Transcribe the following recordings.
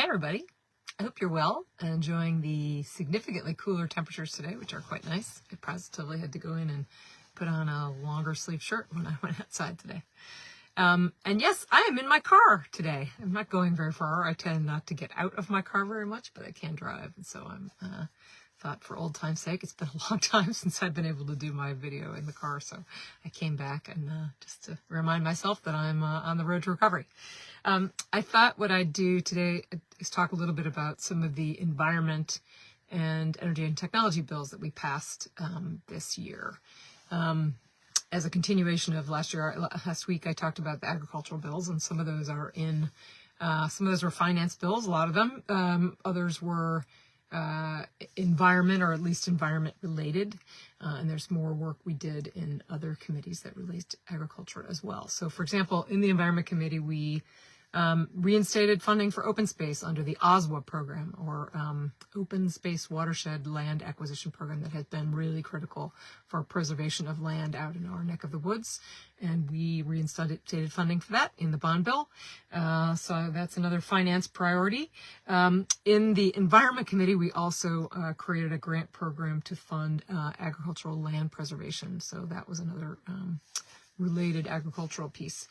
everybody. I hope you're well and enjoying the significantly cooler temperatures today, which are quite nice. I positively had to go in and put on a longer sleeve shirt when I went outside today. And yes, I am in my car today. I'm not going very far. I tend not to get out of my car very much, but I can drive. And so I'm thought for old time's sake, it's been a long time since I've been able to do my video in the car. So I came back and just to remind myself that I'm on the road to recovery. I thought what I'd do today is talk a little bit about some of the environment and energy and technology bills that we passed this year. As a continuation of last week, I talked about the agricultural bills, and some of those are in, some of those were finance bills, a lot of them. Others were environment, or at least environment related. And there's more work we did in other committees that relate to agriculture as well. So for example, in the Environment Committee, we reinstated funding for open space under the OSWA program, or Open Space Watershed Land Acquisition Program, that has been really critical for preservation of land out in our neck of the woods. And we reinstated funding for that in the bond bill. So that's another finance priority. In the Environment Committee, we also created a grant program to fund agricultural land preservation. So that was another related agricultural piece.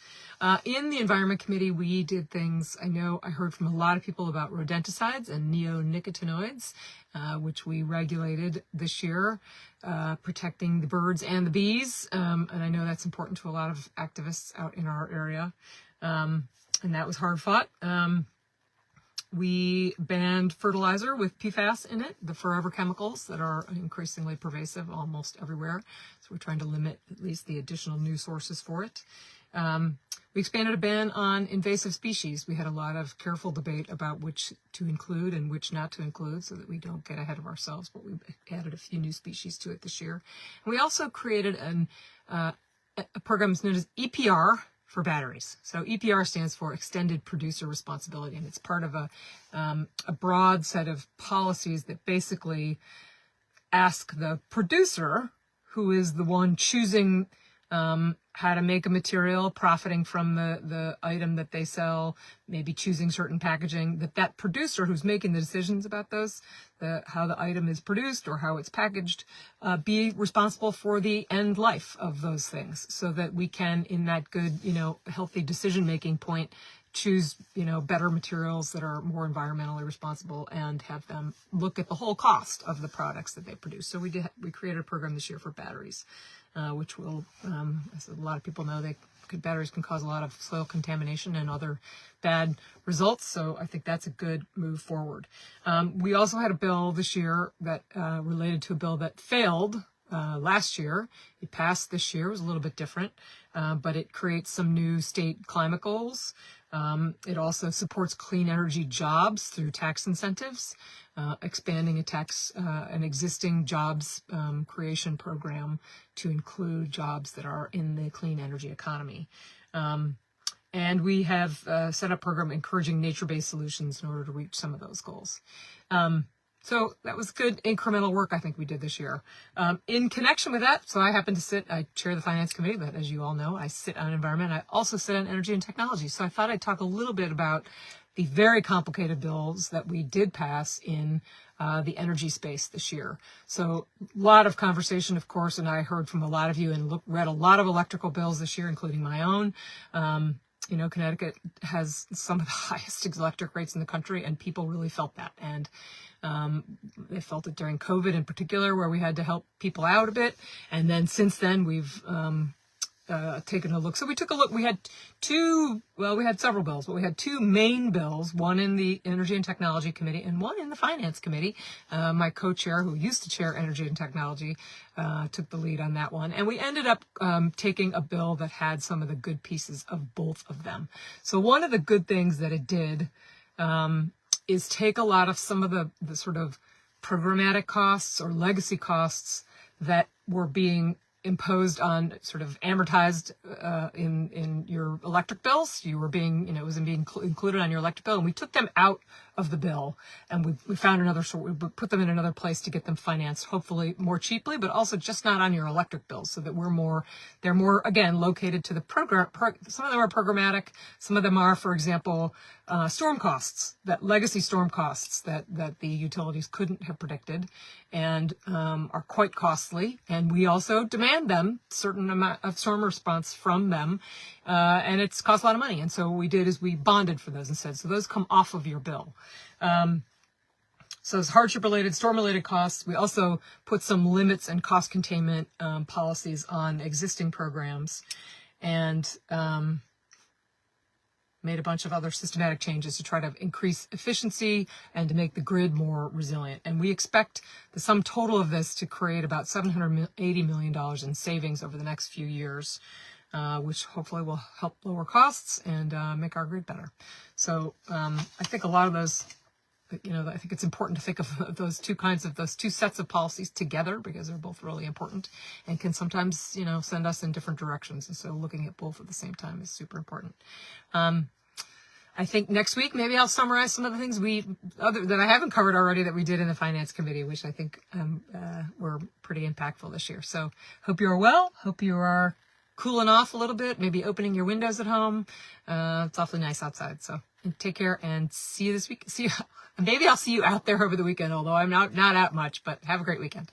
In the Environment Committee, we did things, I heard from a lot of people about rodenticides and neonicotinoids, which we regulated this year, protecting the birds and the bees. And I know that's important to a lot of activists out in our area. And that was hard fought. We banned fertilizer with PFAS in it, the forever chemicals that are increasingly pervasive almost everywhere. So we're trying to limit at least the additional new sources for it. We expanded a ban on invasive species. We had a lot of careful debate about which to include and which not to include so that we don't get ahead of ourselves, but we added a few new species to it this year. And we also created a program known as EPR, for batteries. So EPR stands for Extended Producer Responsibility, and it's part of a broad set of policies that basically ask the producer, who is the one choosing how to make a material, profiting from the item that they sell, maybe choosing certain packaging, that producer who's making the decisions about those, how the item is produced or how it's packaged, be responsible for the end life of those things, so that we can, in that good, healthy decision-making point, choose, better materials that are more environmentally responsible and have them look at the whole cost of the products that they produce. So we created a program this year for batteries, which will, as a lot of people know, batteries can cause a lot of soil contamination and other bad results. So I think that's a good move forward. We also had a bill this year that related to a bill that failed last year. It passed this year. It was a little bit different, but it creates some new state climate goals. It also supports clean energy jobs through tax incentives, expanding an existing jobs creation program to include jobs that are in the clean energy economy. And we have set up a program encouraging nature-based solutions in order to reach some of those goals. So that was good incremental work I think we did this year. In connection with that, so I chair the Finance Committee, but as you all know, I sit on environment. I also sit on energy and technology. So I thought I'd talk a little bit about the very complicated bills that we did pass in the energy space this year. So a lot of conversation, of course, and I heard from a lot of you and read a lot of electrical bills this year, including my own. Connecticut has some of the highest electric rates in the country, and people really felt that. And they felt it during COVID in particular, where we had to help people out a bit. And then since then, we've taken a look. So we took a look. We had several bills, but we had two main bills, one in the Energy and Technology Committee and one in the Finance Committee. My co-chair, who used to chair Energy and Technology, took the lead on that one. And we ended up taking a bill that had some of the good pieces of both of them. So one of the good things that it did is take a lot of some of the sort of programmatic costs or legacy costs that were being imposed on, sort of amortized in your electric bills. You were being, it was being included on your electric bill, and we took them out of the bill, and we found another sort. We put them in another place to get them financed, hopefully more cheaply, but also just not on your electric bills, so that they're more again located to the program. Some of them are programmatic. Some of them are, for example, storm costs, that legacy storm costs that the utilities couldn't have predicted, and are quite costly. And we also demand them certain amount of storm response from them, and it's cost a lot of money. And so what we did is we bonded for those instead, so those come off of your bill. So it's hardship-related, storm-related costs. We also put some limits and cost containment policies on existing programs, and made a bunch of other systematic changes to try to increase efficiency and to make the grid more resilient. And we expect the sum total of this to create about $780 million in savings over the next few years, which hopefully will help lower costs and make our grid better. So I think a lot of those, I think it's important to think of those two sets of policies together, because they're both really important and can sometimes, send us in different directions. And so looking at both at the same time is super important. I think next week, maybe I'll summarize some of the things that I haven't covered already that we did in the Finance Committee, which I think were pretty impactful this year. So hope you're well. Hope you are cooling off a little bit, maybe opening your windows at home. It's awfully nice outside. So take care and see you this week. Maybe I'll see you out there over the weekend, although I'm not out much, but have a great weekend.